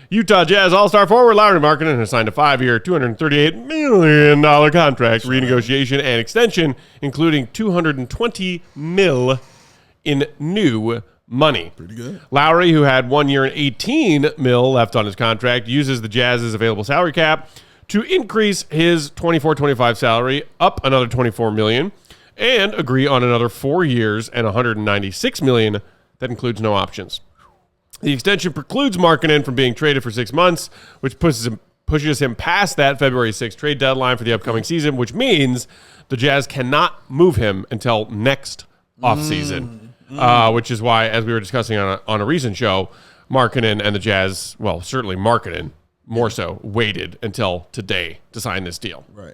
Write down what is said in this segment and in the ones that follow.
Utah Jazz All-Star forward Lauri Markkanen has signed a 5-year, $238 million contract, renegotiation and extension, including $220 million in new money. Pretty good. Lauri, who had 1 year and $18 million left on his contract, uses the Jazz's available salary cap to increase his 24-25 salary up another $24 million and agree on another 4 years and $196 million that includes no options. The extension precludes Markkanen from being traded for 6 months, which pushes him past that February 6th trade deadline for the upcoming season, which means the Jazz cannot move him until next offseason, which is why, as we were discussing on a recent show, Markkanen and the Jazz, well, certainly Markkanen more so, waited until today to sign this deal. Right.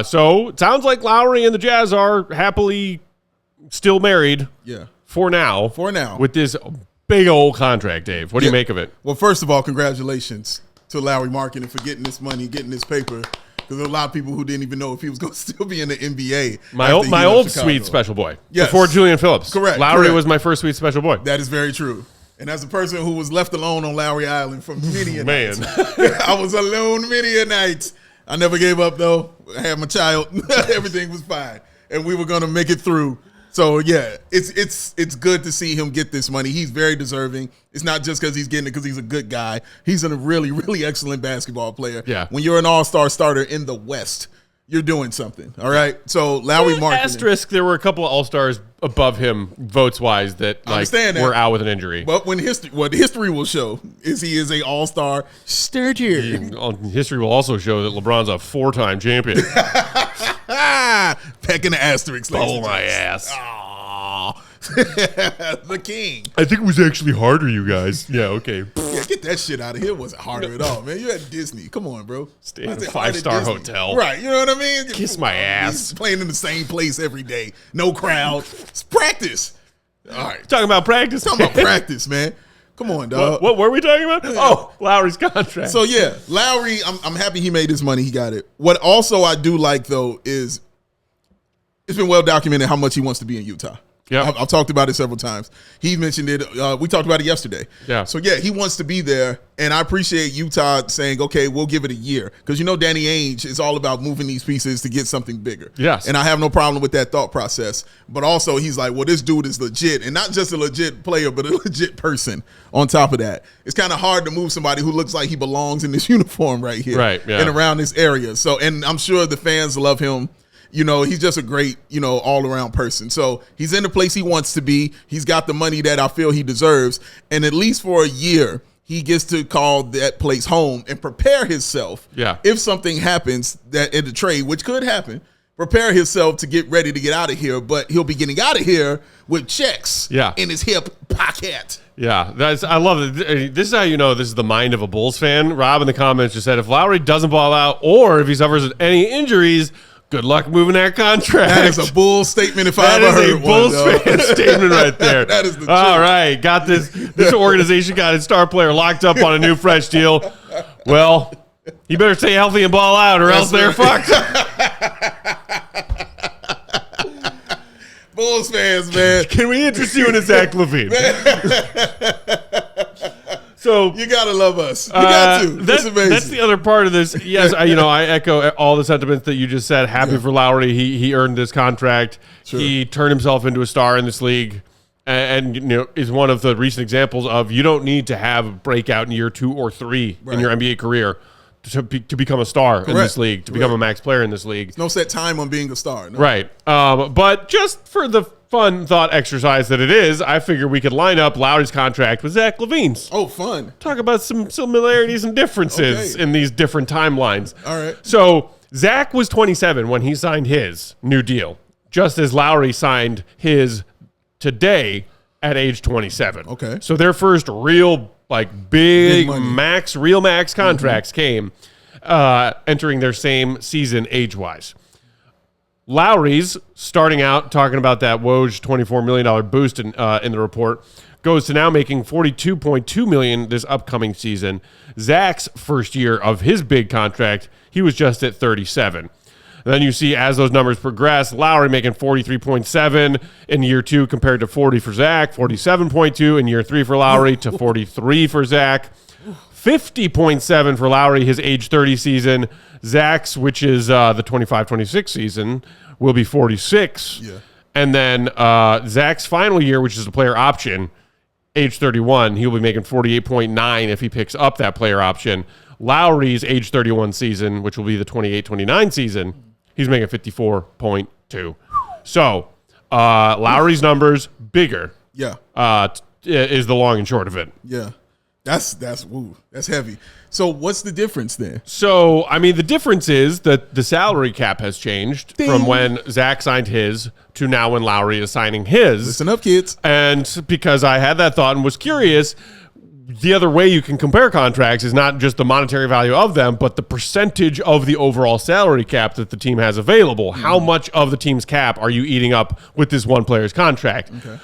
So it sounds like Lauri and the Jazz are happily still married. Yeah. For now. With this big old contract, Dave. What do you make of it? Well, first of all, congratulations to Lauri Markkanen for getting this money, getting this paper. Because there are a lot of people who didn't even know if he was going to still be in the NBA. My old sweet special boy. Yes. Before Julian Phillips. Correct. Lauri was my first sweet special boy. That is very true. And as a person who was left alone on Lowry Island for many a night. I was alone many a night. I never gave up, though. I had my child. Everything was fine. And we were going to make it through. So, yeah, it's good to see him get this money. He's very deserving. It's not just because he's getting it because he's a good guy. He's a really, really excellent basketball player. Yeah. When you're an all-star starter in the West, you're doing something, all right? So, Lauri Markkanen. Asterisk, there were a couple of all-stars above him, votes-wise, that were out with an injury. But what history will show is he is a all-star starter. History will also show that LeBron's a 4-time champion. Pecking the asterisks. Oh, my ass. The king. I think it was actually harder, you guys. Yeah, okay. Yeah, get that shit out of here. It wasn't harder at all, man. You at Disney. Come on, bro. Stay in a 5-star hotel. Right, you know what I mean? Kiss my ass. He's playing in the same place every day. No crowd. It's practice. All right. Talking about practice. Practice, man. Come on, dog. What were we talking about? Oh, Lauri's contract. So, yeah, Lauri, I'm happy he made his money. He got it. What also I do like, though, is it's been well documented how much he wants to be in Utah. Yeah, I've talked about it several times. He mentioned it. We talked about it yesterday. Yeah. So, yeah, he wants to be there, and I appreciate Utah saying, okay, we'll give it a year. Because, Danny Ainge is all about moving these pieces to get something bigger. Yes. And I have no problem with that thought process. But also, he's like, well, this dude is legit, and not just a legit player, but a legit person on top of that. It's kind of hard to move somebody who looks like he belongs in this uniform right here. Right, yeah. And around this area. So, and I'm sure the fans love him. He's just a great, all-around person. So he's in the place he wants to be. He's got the money that I feel he deserves. And at least for a year, he gets to call that place home and prepare himself. Yeah. If something happens that in the trade, which could happen, prepare himself to get ready to get out of here. But he'll be getting out of here with checks in his hip pocket. Yeah, I love it. This is how you know this is the mind of a Bulls fan. Rob in the comments just said, if Lauri doesn't ball out or if he suffers any injuries, good luck moving that contract. That is a Bulls statement if I ever heard one. That is a Bulls fan statement right there. That is the truth. All right, got this. This organization got its star player locked up on a new fresh deal. Well, you better stay healthy and ball out or else they're fucked. Bulls fans, man. Can we interest you in Zach LaVine? So you gotta love us. You got to. That's amazing. That's the other part of this. Yes, I echo all the sentiments that you just said. Happy for Lauri. He earned this contract. Sure. He turned himself into a star in this league, and is one of the recent examples of you don't need to have a breakout in year 2 or 3 in your NBA career to become a star in this league, to become a max player in this league. There's no set time on being a star. No. Right. But just for the fun thought exercise that it is, I figure we could line up Lauri's contract with Zach LaVine's. Oh, fun. Talk about some similarities and differences in these different timelines. All right. So Zach was 27 when he signed his new deal, just as Lauri signed his today at age 27. Okay. So their first real, big max contracts came entering their same season age-wise. Lauri's, starting out talking about that Woj $24 million boost in the report, goes to now making $42.2 million this upcoming season. Zach's first year of his big contract, he was just at 37. And then you see as those numbers progress, Lauri making 43.7 in year 2 compared to 40 for Zach, 47.2 in year 3 for Lauri to 43 for Zach. 50.7 for Lauri, his age 30 season. Zach's, which is the 25-26 season, will be 46. Yeah. And then Zach's final year, which is a player option, age 31, he'll be making 48.9 if he picks up that player option. Lauri's age 31 season, which will be the 28-29 season, he's making 54.2. So Lauri's numbers bigger. Yeah. Is the long and short of it. Yeah. That's heavy. So what's the difference there? So, I mean, the difference is that the salary cap has changed from when Zach signed his to now when Lauri is signing his. Listen up, kids. And because I had that thought and was curious, the other way you can compare contracts is not just the monetary value of them, but the percentage of the overall salary cap that the team has available. How much of the team's cap are you eating up with this one player's contract? Okay.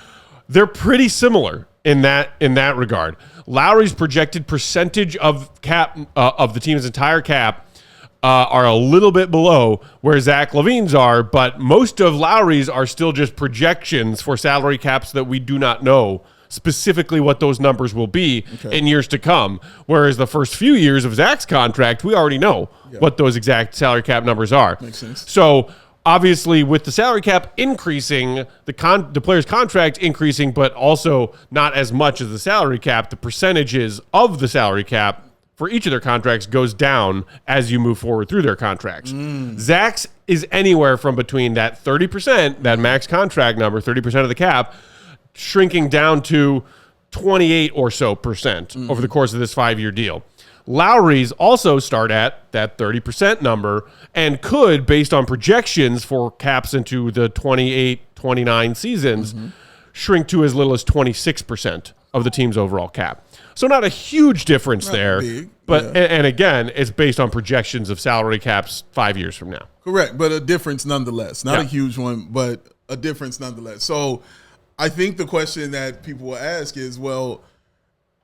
They're pretty similar in that regard. Lauri's projected percentage of cap of the team's entire cap are a little bit below where Zach LaVine's are, but most of Lauri's are still just projections for salary caps that we do not know specifically what those numbers will be in years to come. Whereas the first few years of Zach's contract, we already know what those exact salary cap numbers are. Makes sense. So obviously, with the salary cap increasing, the player's contract increasing, but also not as much as the salary cap, the percentages of the salary cap for each of their contracts goes down as you move forward through their contracts. Zach's is anywhere from between that 30%, that max contract number, 30% of the cap, shrinking down to 28 or so percent over the course of this 5-year deal. Lauri's also start at that 30% number and could, based on projections for caps into the 28-29 seasons, shrink to as little as 26% of the team's overall cap. So not a huge difference there, big, but and again, it's based on projections of salary caps 5 years from now. Correct, but a difference nonetheless. Not a huge one, but a difference nonetheless. So I think the question that people will ask is, well,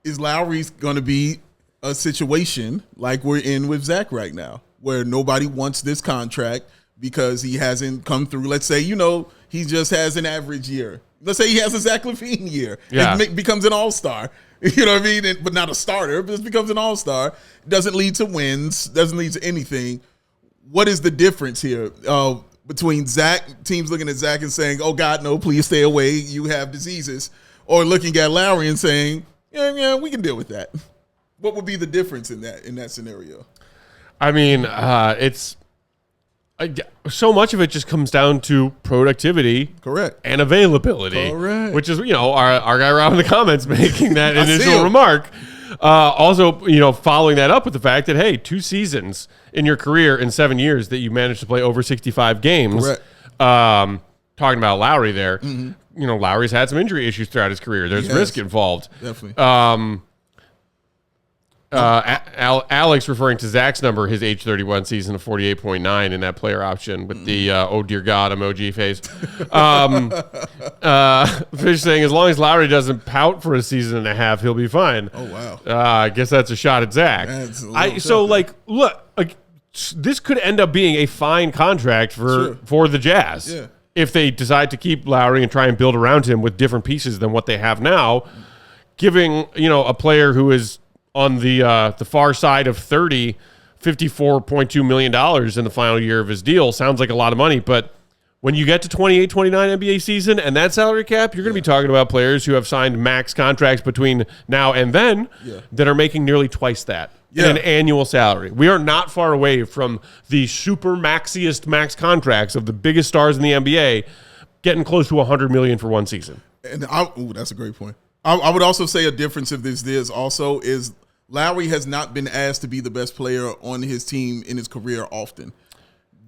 is Lauri's going to be a situation like we're in with Zach right now, where nobody wants this contract because he hasn't come through? Let's say, he just has an average year. Let's say he has a Zach LaVine year. Yeah. And becomes an all-star. You know what I mean? But not a starter, but just becomes an all-star. Doesn't lead to wins, doesn't lead to anything. What is the difference here between Zach, teams looking at Zach and saying, oh, God, no, please stay away, you have diseases, or looking at Lauri and saying, yeah, we can deal with that? What would be the difference in that scenario? I mean, it's so much of it just comes down to productivity, correct, and availability, correct. Which is our guy Rob in the comments making that initial remark. Also, following that up with the fact that, hey, 2 seasons in your career in 7 years that you managed to play over 65 games. Correct. Talking about Lauri there, Lauri's had some injury issues throughout his career. There's risk involved. Definitely. Alex referring to Zach's number, his age 31 season of 48.9 in that player option with the oh dear God emoji face. Fish saying as long as Lauri doesn't pout for a season and a half, he'll be fine. Oh wow! I guess that's a shot at Zach. Look, this could end up being a fine contract for the Jazz if they decide to keep Lauri and try and build around him with different pieces than what they have now, giving a player who is on the far side of 30, $54.2 million in the final year of his deal. Sounds like a lot of money, but when you get to 28-29 NBA season and that salary cap, you're going to be talking about players who have signed max contracts between now and then that are making nearly twice that in an annual salary. We are not far away from the super maxiest max contracts of the biggest stars in the NBA getting close to $100 million for one season. And that's a great point. I would also say a difference of this also is Lauri has not been asked to be the best player on his team in his career often.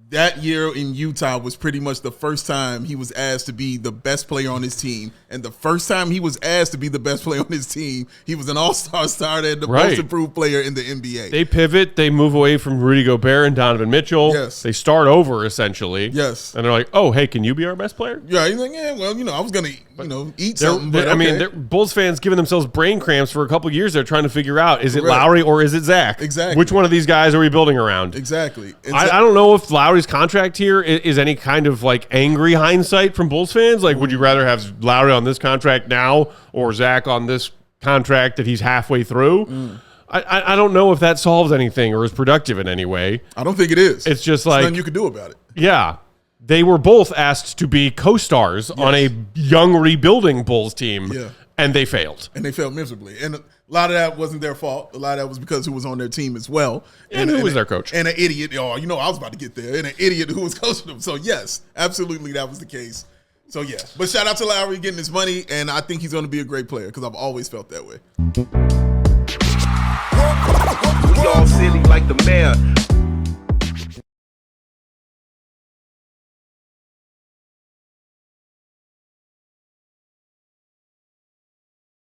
That year in Utah was pretty much the first time he was asked to be the best player on his team. And the first time he was asked to be the best player on his team, he was an all-star starter and the most improved player in the NBA. They pivot. They move away from Rudy Gobert and Donovan Mitchell. Yes. They start over, essentially. Yes. And they're like, oh, hey, can you be our best player? Yeah, he's like, I was going to, eat something. But I mean, Bulls fans giving themselves brain cramps for a couple of years. They're trying to figure out, is it Lauri or is it Zach? Exactly. Which one of these guys are we building around? Exactly. I don't know if Lauri's contract here is any kind of angry hindsight from Bulls fans. Would you rather have Lauri on this contract now or Zach on this contract that he's halfway through? I don't know if that solves anything or is productive in any way. I don't think it is. It's just There's like nothing you could do about it. Yeah. They were both asked to be co-stars on a young rebuilding Bulls team, and they failed. And they failed miserably. And a lot of that wasn't their fault. A lot of that was because who was on their team as well. And who was their coach. And an idiot. Oh, I was about to get there. And an idiot who was coaching them. So, yes, absolutely that was the case. So, yeah. But shout out to Lauri getting his money, and I think he's going to be a great player because I've always felt that way. We all silly like the mayor.